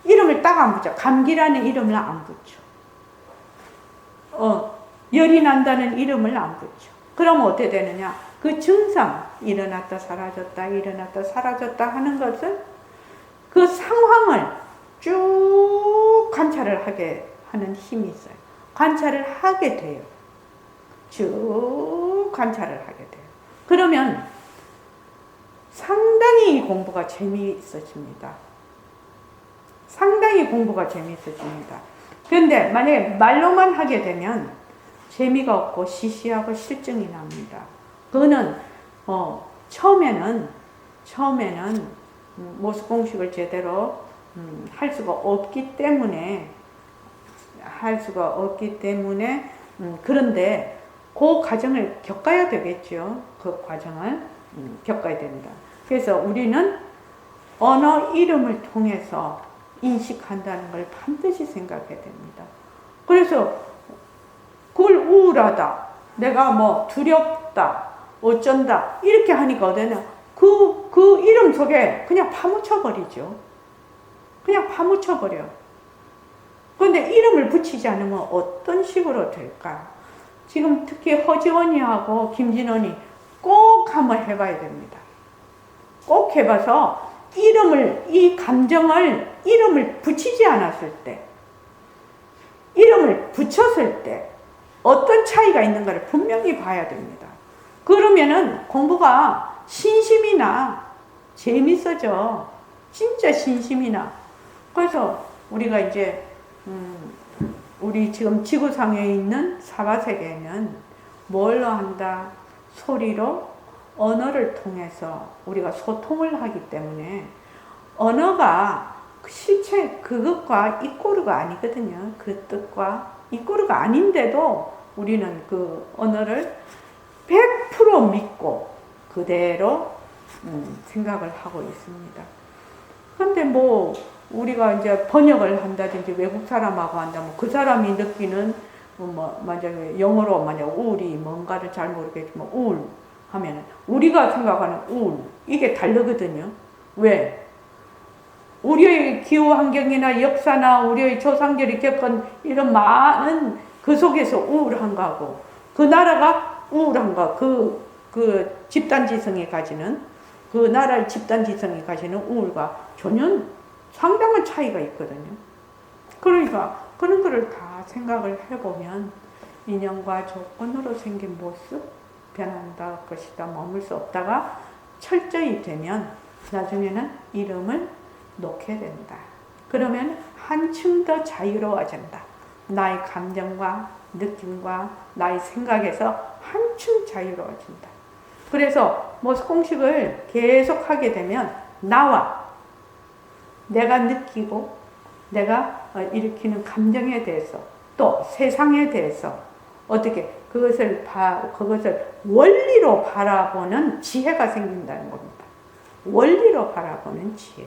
Speaker 1: 이름을 딱 안 붙여. 감기라는 이름을 안 붙여. 열이 난다는 이름을 안 붙여. 그러면 어떻게 되느냐? 그 증상, 일어났다 사라졌다 일어났다 사라졌다 하는 것은 그 상황을 쭉 관찰을 하게 하는 힘이 있어요. 관찰을 하게 돼요. 쭉 관찰을 하게 돼요. 그러면 상당히 공부가 재미있어집니다. 상당히 공부가 재미있어집니다. 그런데 만약에 말로만 하게 되면 재미가 없고 시시하고 실증이 납니다. 그거는 처음에는 모습 공식을 제대로 할 수가 없기 때문에 그런데 그 과정을 겪어야 되겠죠. 그 과정을 겪어야 됩니다. 그래서 우리는 언어 이름을 통해서 인식한다는 걸 반드시 생각해야 됩니다. 그래서 그걸 우울하다, 내가 두렵다, 어쩐다 이렇게 하니까 어떠냐? 그 이름 속에 그냥 파묻혀버리죠. 그냥 파묻혀버려. 그런데 이름을 붙이지 않으면 어떤 식으로 될까? 지금 특히 허지원이하고 김진원이 꼭 한번 해봐야 됩니다. 꼭 해봐서 이 감정을 이름을 붙이지 않았을 때 이름을 붙였을 때 어떤 차이가 있는가를 분명히 봐야 됩니다. 그러면은 공부가 신심이나 재밌어져. 진짜 신심이나. 그래서 우리가 이제 우리 지금 지구상에 있는 사바세계는 뭘로 한다? 소리로, 언어를 통해서 우리가 소통을 하기 때문에 언어가 실체 그것과 이꼬르가 아니거든요. 그 뜻과 이꼬르가 아닌데도 우리는 그 언어를 100% 믿고 그대로 생각을 하고 있습니다. 근데 뭐 우리가 이제 번역을 한다든지 외국 사람하고 한다면 그 사람이 느끼는 만약에 영어로 만약 우울이 뭔가를 잘 모르겠지만 우울 하면은 우리가 생각하는 우울 이게 다르거든요. 왜? 우리의 기후 환경이나 역사나 우리의 조상들이 겪은 이런 많은 그 속에서 우울한 거하고 그 나라가 우울한 거, 그 집단지성이 가지는 그 나라의 집단지성이 가지는 우울과 전혀 상당한 차이가 있거든요. 그러니까 그런 거를 다 생각을 해보면 인연과 조건으로 생긴 모습 변한다 것이다 머물 수 없다가 철저히 되면 나중에는 이름을 놓게 된다. 그러면 한층 더 자유로워진다. 나의 감정과 느낌과 나의 생각에서 한층 자유로워진다. 그래서 모습 공식을 계속 하게 되면 나와 내가 느끼고 내가 일으키는 감정에 대해서 또 세상에 대해서 어떻게 그것을 원리로 바라보는 지혜가 생긴다는 겁니다. 원리로 바라보는 지혜.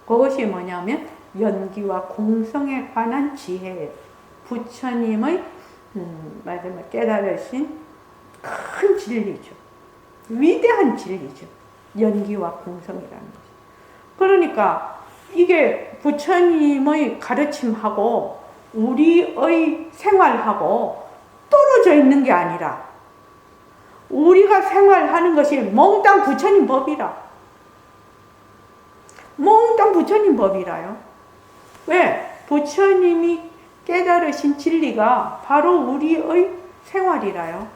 Speaker 1: 그것이 뭐냐면 연기와 공성에 관한 지혜예요. 부처님의 마지막 깨달으신 큰 진리죠. 위대한 진리죠. 연기와 공성이라는 거죠. 그러니까 이게 부처님의 가르침하고 우리의 생활하고 떨어져 있는 게 아니라 우리가 생활하는 것이 몽땅 부처님 법이라. 몽땅 부처님 법이라요. 왜? 부처님이 깨달으신 진리가 바로 우리의 생활이라요.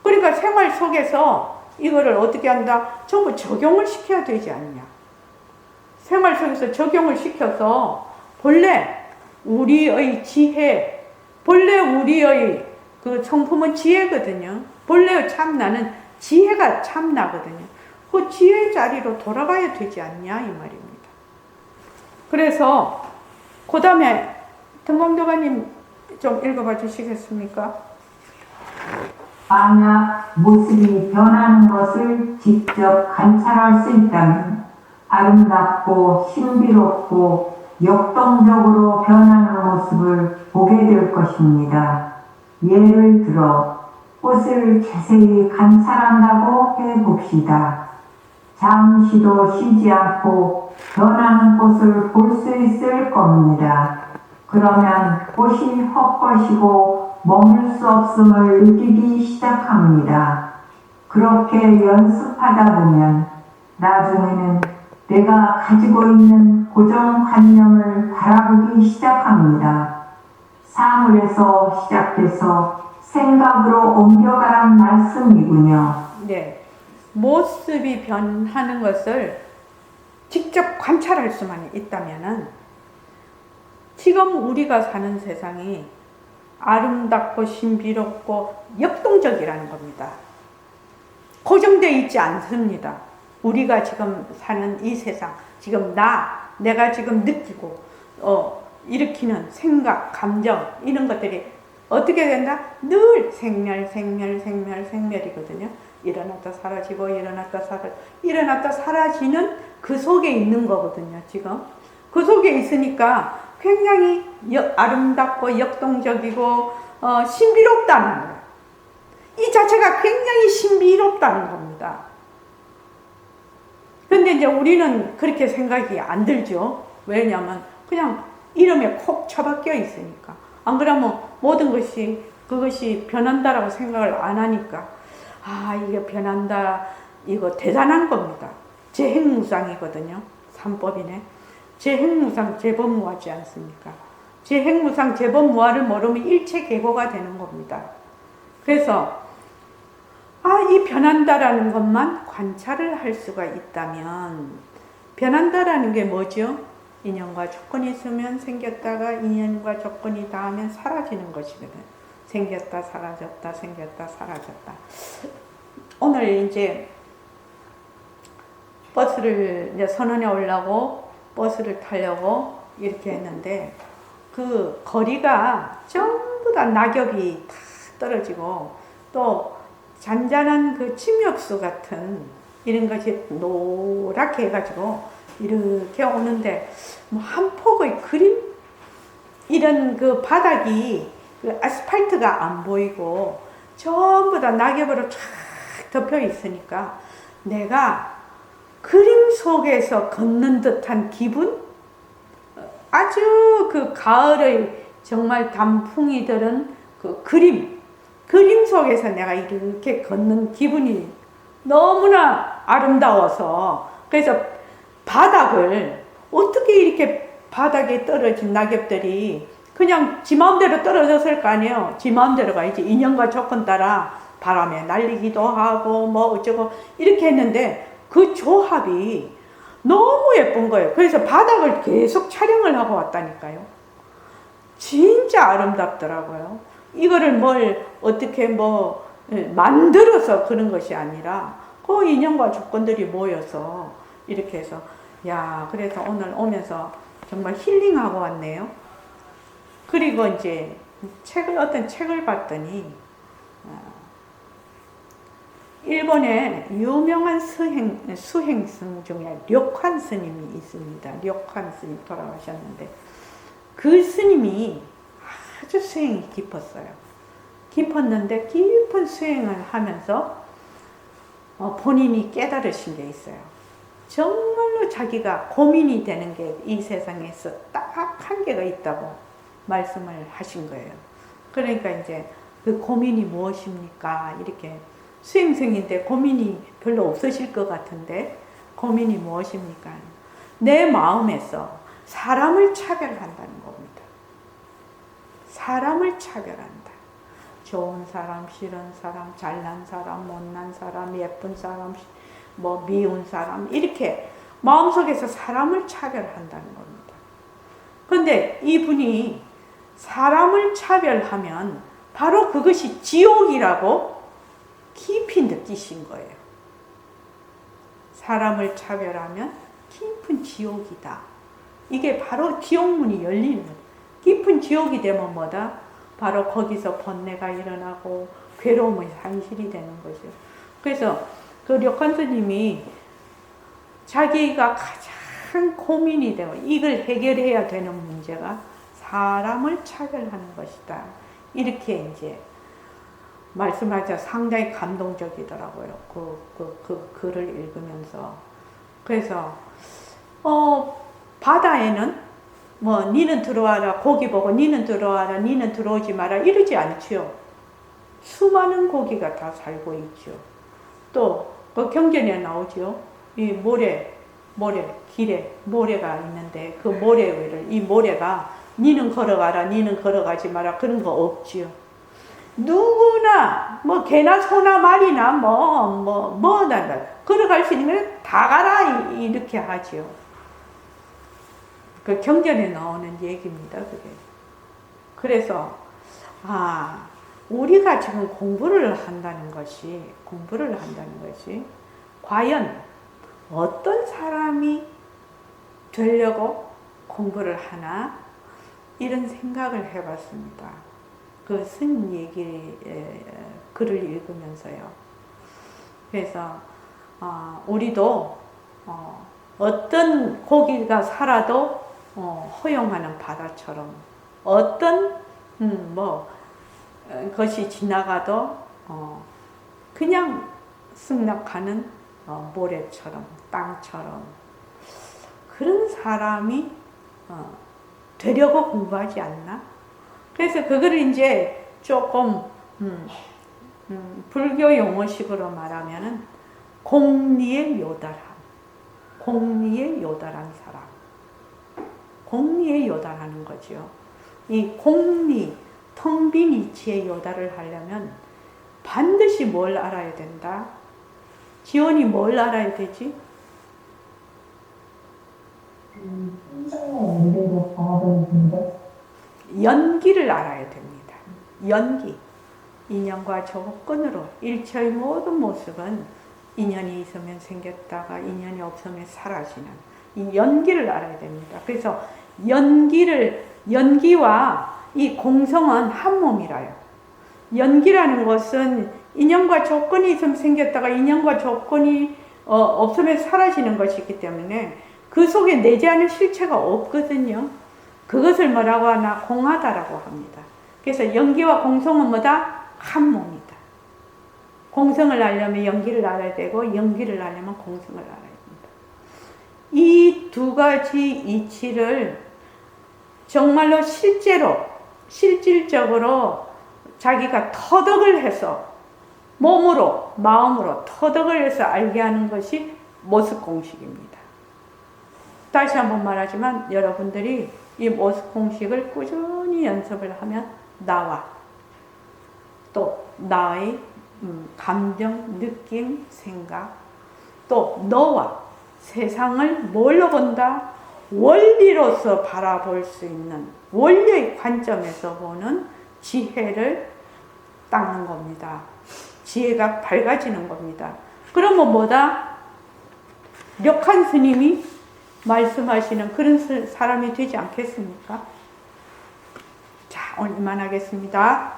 Speaker 1: 그러니까 생활 속에서 이거를 어떻게 한다? 전부 적용을 시켜야 되지 않냐. 생활 속에서 적용을 시켜서 본래 우리의 지혜, 본래 우리의 그 성품은 지혜거든요. 본래 참나는 지혜가 참나거든요. 그 지혜의 자리로 돌아가야 되지 않냐 이 말입니다. 그래서 그 다음에 등공도가님 좀 읽어봐 주시겠습니까?
Speaker 4: 만약 모습이 변하는 것을 직접 관찰할 수 있다면 아름답고 신비롭고 역동적으로 변하는 모습을 보게 될 것입니다. 예를 들어 꽃을 자세히 관찰한다고 해봅시다. 잠시도 쉬지 않고 변하는 꽃을 볼 수 있을 겁니다. 그러면 꽃이 헛것이고 머물 수 없음을 느끼기 시작합니다. 그렇게 연습하다 보면 나중에는 내가 가지고 있는 고정관념을 바라보기 시작합니다. 사물에서 시작해서 생각으로 옮겨가란 말씀이군요.
Speaker 1: 네. 모습이 변하는 것을 직접 관찰할 수만 있다면은 지금 우리가 사는 세상이 아름답고 신비롭고 역동적이라는 겁니다. 고정되어 있지 않습니다. 우리가 지금 사는 이 세상, 지금 내가 지금 느끼고 일으키는 생각, 감정 이런 것들이 어떻게 된다? 늘 생멸이거든요. 일어났다 사라지고 일어났다 사라지는 그 속에 있는 거거든요. 지금 그 속에 있으니까 굉장히 아름답고 역동적이고 신비롭다는 거예요. 이 자체가 굉장히 신비롭다는 겁니다. 근데 이제 우리는 그렇게 생각이 안 들죠. 왜냐하면 그냥 이름에 콕 처박혀 있으니까. 안 그러면 모든 것이 그것이 변한다라고 생각을 안 하니까 이게 변한다, 이거 대단한 겁니다. 재행무상이거든요. 삼법이네. 재행무상 재법무하지 않습니까? 재행무상 재범무화를 모르면 일체계고가 되는 겁니다. 그래서 이 변한다라는 것만 관찰을 할 수가 있다면, 변한다라는 게 뭐죠? 인연과 조건이 있으면 생겼다가 인연과 조건이 닿으면 사라지는 것이거든. 생겼다 사라졌다 생겼다 사라졌다. 오늘 이제 버스를 이제 선원에 오려고 버스를 타려고 이렇게 했는데, 그 거리가 전부 다 낙엽이 다 떨어지고 또 잔잔한 그 침엽수 같은 이런 것이 노랗게 해가지고 이렇게 오는데, 뭐 한 폭의 그림? 이런 그 바닥이 그 아스팔트가 안 보이고 전부 다 낙엽으로 쫙 덮여 있으니까 내가 그림 속에서 걷는 듯한 기분? 아주 그 가을의 정말 단풍이 들은 그 그림 속에서 내가 이렇게 걷는 기분이 너무나 아름다워서, 그래서 바닥을 어떻게 이렇게 바닥에 떨어진 낙엽들이 그냥 지 마음대로 떨어졌을 거 아니에요. 지 마음대로가 이제 인연과 조건 따라 바람에 날리기도 하고 뭐 어쩌고 이렇게 했는데, 그 조합이 너무 예쁜 거예요. 그래서 바닥을 계속 촬영을 하고 왔다니까요. 진짜 아름답더라고요. 이거를 뭘 어떻게 만들어서 그런 것이 아니라 그 인연과 조건들이 모여서 이렇게 해서, 그래서 오늘 오면서 정말 힐링하고 왔네요. 그리고 이제 어떤 책을 봤더니, 일본에 유명한 수행승 중에 력환 스님이 있습니다. 력환 스님 돌아가셨는데, 그 스님이 아주 수행이 깊었어요. 깊었는데 깊은 수행을 하면서 본인이 깨달으신 게 있어요. 정말로 자기가 고민이 되는 게 이 세상에서 딱 한 개가 있다고 말씀을 하신 거예요. 그러니까 이제 그 고민이 무엇입니까? 이렇게 수행생인데 고민이 별로 없으실 것 같은데, 고민이 무엇입니까? 내 마음에서 사람을 차별한다는 겁니다. 사람을 차별한다. 좋은 사람, 싫은 사람, 잘난 사람, 못난 사람, 예쁜 사람, 미운 사람, 이렇게 마음속에서 사람을 차별한다는 겁니다. 그런데 이분이 사람을 차별하면 바로 그것이 지옥이라고 깊이 느끼신 거예요. 사람을 차별하면 깊은 지옥이다. 이게 바로 지옥문이 열리는 거예요. 깊은 지옥이 되면 뭐다? 바로 거기서 번뇌가 일어나고 괴로움의 산실이 되는 거죠. 그래서 그 력환 스님이 자기가 가장 고민이 되고 이걸 해결해야 되는 문제가 사람을 차별하는 것이다. 이렇게 이제 말씀하자 상당히 감동적이더라고요. 그 글을 읽으면서. 그래서 바다에는 니는 들어와라, 고기 보고 니는 들어와라, 니는 들어오지 마라 이러지 않지요. 수많은 고기가 다 살고 있죠. 또 그 경전에 나오죠. 이 길에 모래가 있는데 그 모래 위를, 이 모래가 니는 걸어가라, 니는 걸어가지 마라 그런 거 없지요. 누구나 개나 소나 말이나 걸어갈 수 있는 걸 다 가라 이렇게 하지요. 그 경전에 나오는 얘기입니다. 그게. 그래서 우리가 지금 공부를 한다는 것이 과연 어떤 사람이 되려고 공부를 하나 이런 생각을 해봤습니다. 그 스님 글을 읽으면서요. 그래서 우리도 어떤 고기가 살아도 허용하는 바다처럼, 어떤 것이 지나가도 그냥 승낙하는 모래처럼, 땅처럼, 그런 사람이 되려고 공부하지 않나? 그래서 그거를 이제 조금 불교 용어식으로 말하면은 공리에 요달함, 공리에 요달한 사람, 공리에 요달하는 거죠. 이 공리, 텅 빈 이치에 요달을 하려면 반드시 뭘 알아야 된다? 지원이 뭘 알아야 되지?
Speaker 3: 혼자만 연대로 방어되는데
Speaker 1: 연기를 알아야 됩니다. 연기. 인연과 조건으로 일체의 모든 모습은 인연이 있으면 생겼다가 인연이 없으면 사라지는 이 연기를 알아야 됩니다. 그래서 연기와 이 공성은 한 몸이라요. 연기라는 것은 인연과 조건이 있으면 생겼다가 인연과 조건이 없으면 사라지는 것이기 때문에 그 속에 내재하는 실체가 없거든요. 그것을 뭐라고 하나? 공하다라고 합니다. 그래서 연기와 공성은 뭐다? 한 몸이다. 공성을 알려면 연기를 알아야 되고 연기를 알려면 공성을 알아야 됩니다. 이 두 가지 이치를 정말로 실질적으로 자기가 터득을 해서 몸으로 마음으로 터득을 해서 알게 하는 것이 모습 공식입니다. 다시 한번 말하지만 여러분들이 이 모습 공식을 꾸준히 연습을 하면 나와 또 나의 감정, 느낌, 생각 또 너와 세상을 뭘로 본다? 원리로서 바라볼 수 있는 원리의 관점에서 보는 지혜를 닦는 겁니다. 지혜가 밝아지는 겁니다. 그러면 뭐다? 력한 스님이 말씀하시는 그런 사람이 되지 않겠습니까? 자, 오늘 이만하겠습니다.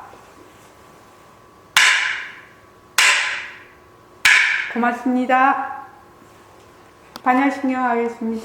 Speaker 1: 고맙습니다. 반야신경 하겠습니다.